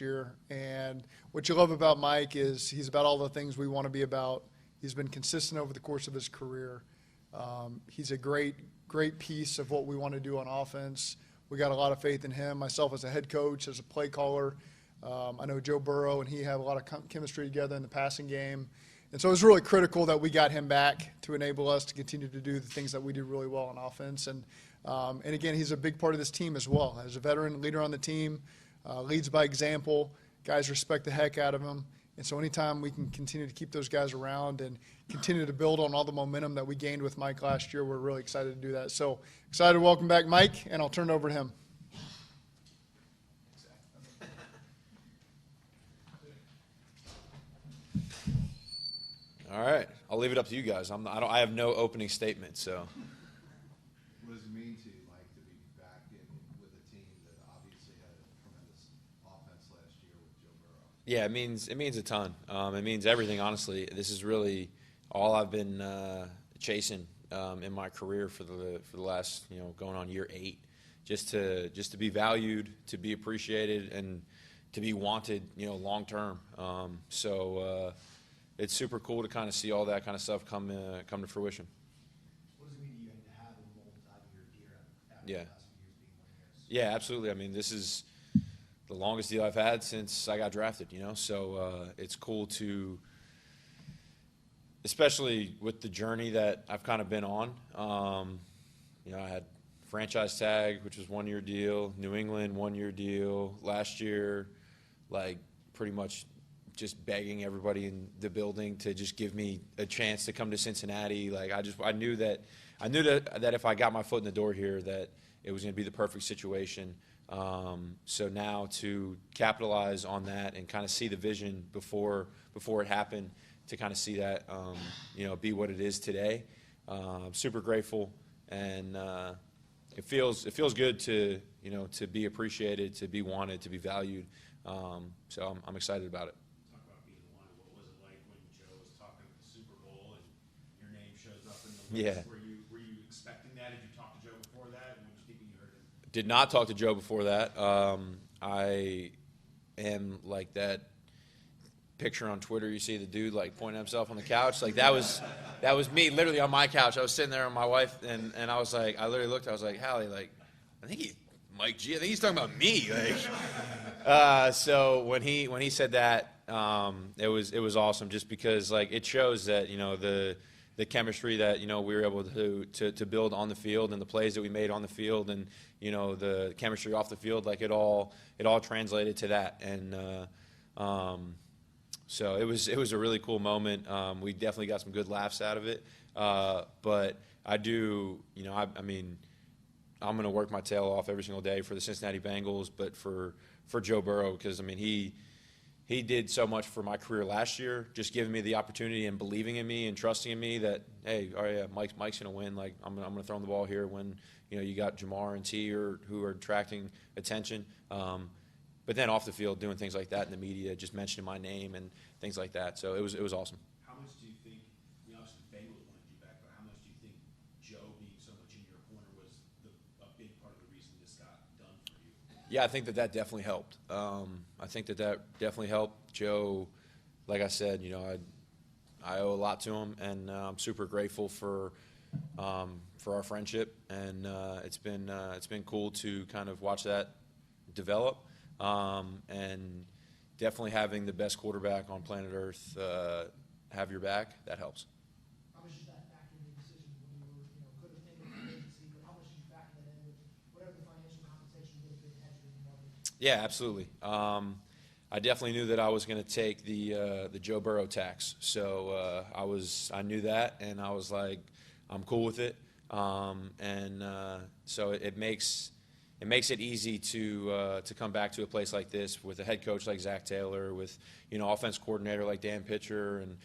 year. And what you love about Mike is he's about all the things we want to be about. He's been consistent over the course of his career. He's a great piece of what we want to do on offense. We got a lot of faith in him. Myself as a head coach, as a play caller. I know Joe Burrow and he have a lot of chemistry together in the passing game. And so it was really critical that we got him back to enable us to continue to do the things that we do really well on offense. And again, he's a big part of this team as well. As a veteran leader on the team, leads by example. Guys respect the heck out of him. And so anytime we can continue to keep those guys around and continue to build on all the momentum that we gained with Mike last year, we're really excited to do that. So excited to welcome back Mike, and I'll turn it over to him. All right, I'll leave it up to you guys. I have no opening statement, so. What does it mean to you, Mike, to be back with a team that obviously had a tremendous offense last year with Joe Burrow? Yeah, it means a ton. It means everything, honestly. This is really all I've been chasing in my career for the last, going on year 8. Just to be valued, to be appreciated, and to be wanted, long term. It's super cool to kind of see all that kind of stuff come to fruition. What does it mean to you to have a multi-year deal after Yeah. the last few years being 1 year? Yeah, absolutely. I mean, this is the longest deal I've had since I got drafted, So it's cool to, especially with the journey that I've kind of been on. I had franchise tag, which was 1 year deal, New England 1 year deal, last year, pretty much just begging everybody in the building to just give me a chance to come to Cincinnati. I knew that if I got my foot in the door here, that it was going to be the perfect situation. So now to capitalize on that and kind of see the vision before it happened, to kind of see that be what it is today. I'm super grateful, and it feels good to to be appreciated, to be wanted, to be valued. So I'm excited about it. Yeah. Were you expecting that? Did you talk to Joe before that? When you thinking you heard him? Did not talk to Joe before that. I am like that picture on Twitter. You see the dude pointing at himself on the couch. That was me, literally on my couch. I was sitting there with my wife, and I was I literally looked. I was like, Hallie, I think Mike G. I think he's talking about me. So when he said that, it was awesome, just because it shows that the chemistry that we were able to build on the field, and the plays that we made on the field, and the chemistry off the field, it all translated to that. And so it was a really cool moment. We definitely got some good laughs out of it. But I do, I mean, I'm going to work my tail off every single day for the Cincinnati Bengals, but for Joe Burrow, because I mean he did so much for my career last year, just giving me the opportunity and believing in me and trusting in me that, hey, all right, yeah, Mike's going to win. I'm going to throw him the ball here when you got Jamar and T who are attracting attention. But then off the field, doing things like that in the media, just mentioning my name and things like that. So it was awesome. How much do you think? Obviously the Bengals wanted you back, but how much do you think Joe being so much in your corner was a big part of the reason this got done for you? Yeah, I think that definitely helped. I think that definitely helped. Joe, like I said, I owe a lot to him, and I'm super grateful for our friendship, and it's been cool to kind of watch that develop, and definitely having the best quarterback on planet Earth have your back, that helps. How much did that factor in the decision when you could have ended the agency, but how much did you factor that in with whatever the financial compensation would have been had you in the market? Yeah, absolutely. I definitely knew that I was going to take the Joe Burrow tax, so I knew that, and I was like, I'm cool with it, and so it makes it easy to come back to a place like this with a head coach like Zach Taylor, with offense coordinator like Dan Pitcher, and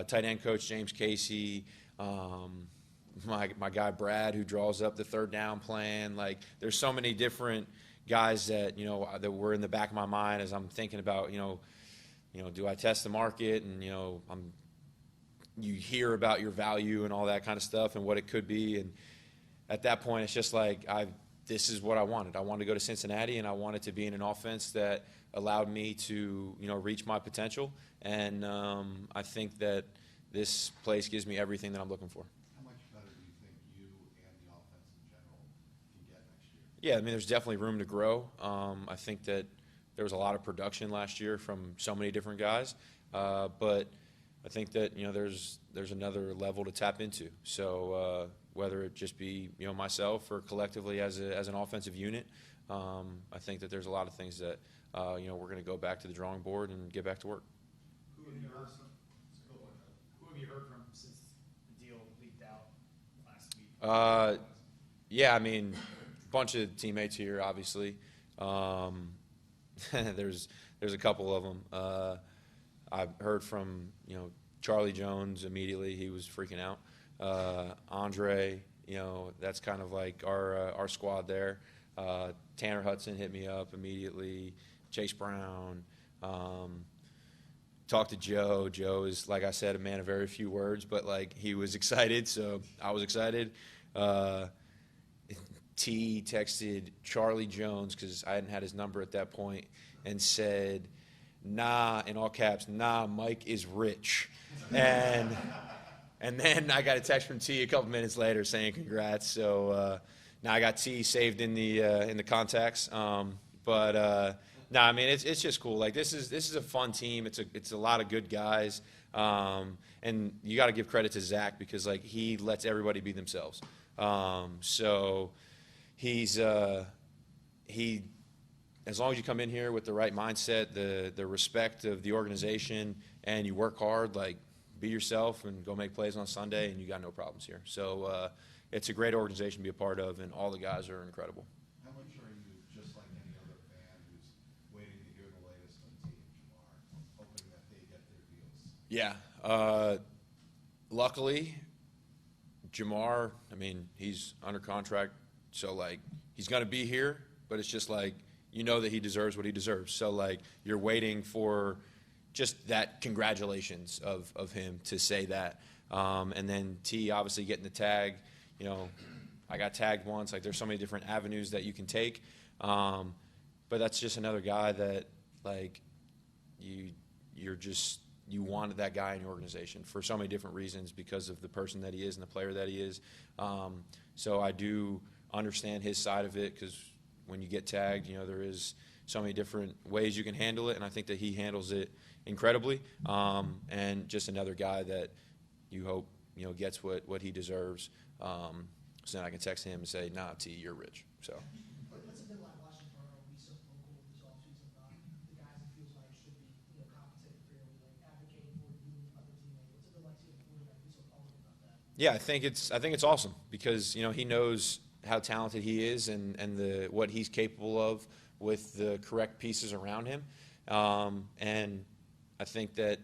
tight end coach James Casey, my guy Brad, who draws up the third down plan. There's so many different guys that that were in the back of my mind as I'm thinking about do I test the market, and you hear about your value and all that kind of stuff and what it could be, and at that point it's just this is what I wanted. I wanted to go to Cincinnati, and I wanted to be in an offense that allowed me to, reach my potential. And I think that this place gives me everything that I'm looking for. How much better do you think you and the offense in general can get next year? Yeah, I mean, there's definitely room to grow. I think that there was a lot of production last year from so many different guys, but I think that there's another level to tap into. So whether it just be myself or collectively as an offensive unit, I think that there's a lot of things that we're going to go back to the drawing board and get back to work. Who have you heard from since the deal leaked out last week? Yeah, I mean, a bunch of teammates here, obviously. There's a couple of them. I've heard from Charlie Jones immediately. He was freaking out. Andre, that's kind of like our squad there. Tanner Hudson hit me up immediately. Chase Brown. Talked to Joe. Joe is, like I said, a man of very few words, but he was excited, so I was excited. T texted Charlie Jones, because I hadn't had his number at that point, and said, "Nah," in all caps, "Nah, Mike is rich." And then I got a text from T a couple minutes later saying congrats. So now I got T saved in the contacts. No, I mean it's just cool. This is a fun team. It's a lot of good guys. And you got to give credit to Zach, because he lets everybody be themselves. So he's as long as you come in here with the right mindset, the respect of the organization, and you work hard, be yourself and go make plays on Sunday, and you got no problems here. So it's a great organization to be a part of, and all the guys are incredible. How much are you just like any other fan who's waiting to hear the latest on T and Jamar, hoping that they get their deals? Yeah. Luckily, Jamar, I mean, he's under contract, so he's going to be here, but it's just that he deserves what he deserves. So you're waiting for just that congratulations of him to say that. And then T obviously getting the tag. I got tagged once. There's so many different avenues that you can take. But that's just another guy that you wanted that guy in your organization for so many different reasons, because of the person that he is and the player that he is. So I do understand his side of it, because when you get tagged, there is so many different ways you can handle it, and I think that he handles it incredibly. And just another guy that you hope gets what he deserves. So then I can text him and say, "Nah, T, you're rich." So. What's it been like watching Burrow be so vocal this offseason about the guys he feels like should be compensated fairly, advocating for you and other teammates? What's it been like seeing the quarterback be so public about that? Yeah, I think it's awesome, because he knows how talented he is, and what he's capable of with the correct pieces around him. And I think that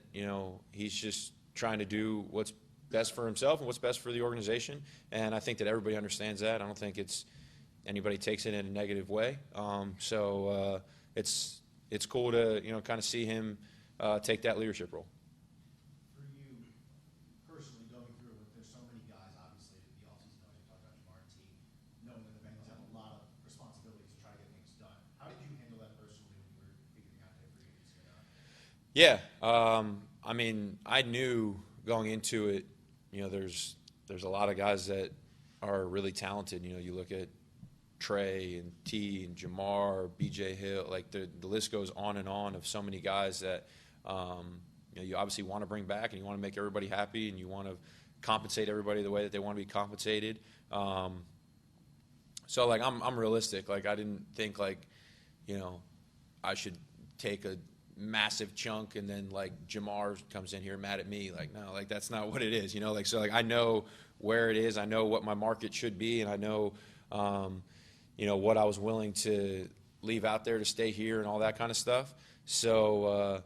he's just trying to do what's best for himself and what's best for the organization. And I think that everybody understands that. I don't think anybody takes it in a negative way. So it's cool to kind of see him take that leadership role. For you personally, going through it, there's so many guys, obviously, the offseason, as you talked about Jamar and T, knowing that the Bengals have a lot of responsibilities to try to get things done. How did you handle that personally when you were figuring out their free agency or not? Yeah, I mean, I knew going into it, there's a lot of guys that are really talented. You look at Trey and T and Jamar, BJ Hill, the list goes on and on of so many guys that you obviously want to bring back, and you want to make everybody happy, and you want to compensate everybody the way that they want to be compensated. So I'm realistic. I didn't think I should take a massive chunk and then Jamar comes in here mad at me. No, that's not what it is. So I know where it is. I know what my market should be, and I know what I was willing to leave out there to stay here and all that kind of stuff. So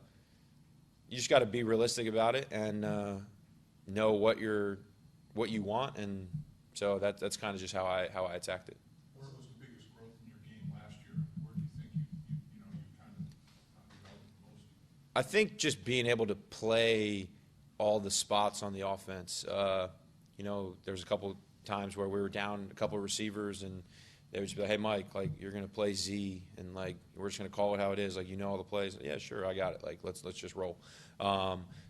you just got to be realistic about it and know what you want, and so that's kind of just how I attacked it. Where was the biggest growth in your game last year? Where do you think you kind of developed the most? I think just being able to play all the spots on the offense. There's a couple times where we were down a couple of receivers, and they would just be like, hey, Mike, like, you're going to play Z, and, like, we're just going to call it how it is. Like, you know all the plays. Yeah, sure, I got it. Like, let's just roll.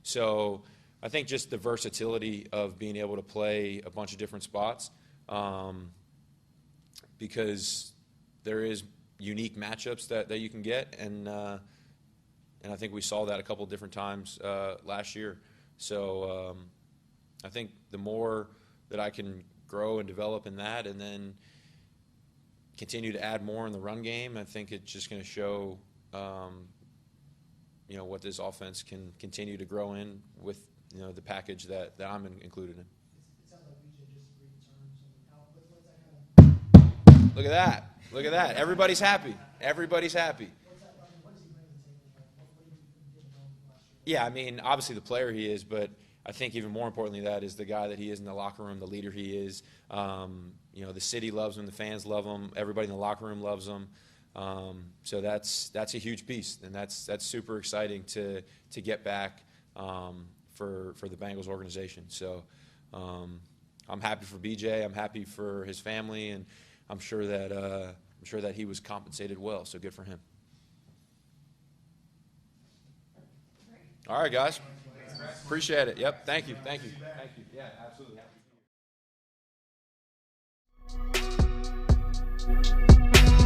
So I think just the versatility of being able to play a bunch of different spots, because there is unique matchups that you can get, and I think we saw that a couple of different times last year. So I think the more that I can grow and develop in that, and then continue to add more in the run game, I think it's just going to show, what this offense can continue to grow in with, the package that I'm included in. It sounds like BJ just returns, and how, what's that kind of, Look at that. Look at that. Everybody's happy. Everybody's happy. what's that, I mean, what does he bring to the table? Like, what do you get going last year? Yeah, I mean, obviously the player he is, but I think even more importantly that is the guy that he is in the locker room, the leader he is. The city loves him, the fans love him, everybody in the locker room loves him. So that's a huge piece, and that's super exciting to get back for the Bengals organization. So I'm happy for BJ. I'm happy for his family, and I'm sure that he was compensated well. So good for him. All right, guys. Appreciate it. Yep. Thank you. Thank you. Thank you. Yeah, absolutely. Happy to be here.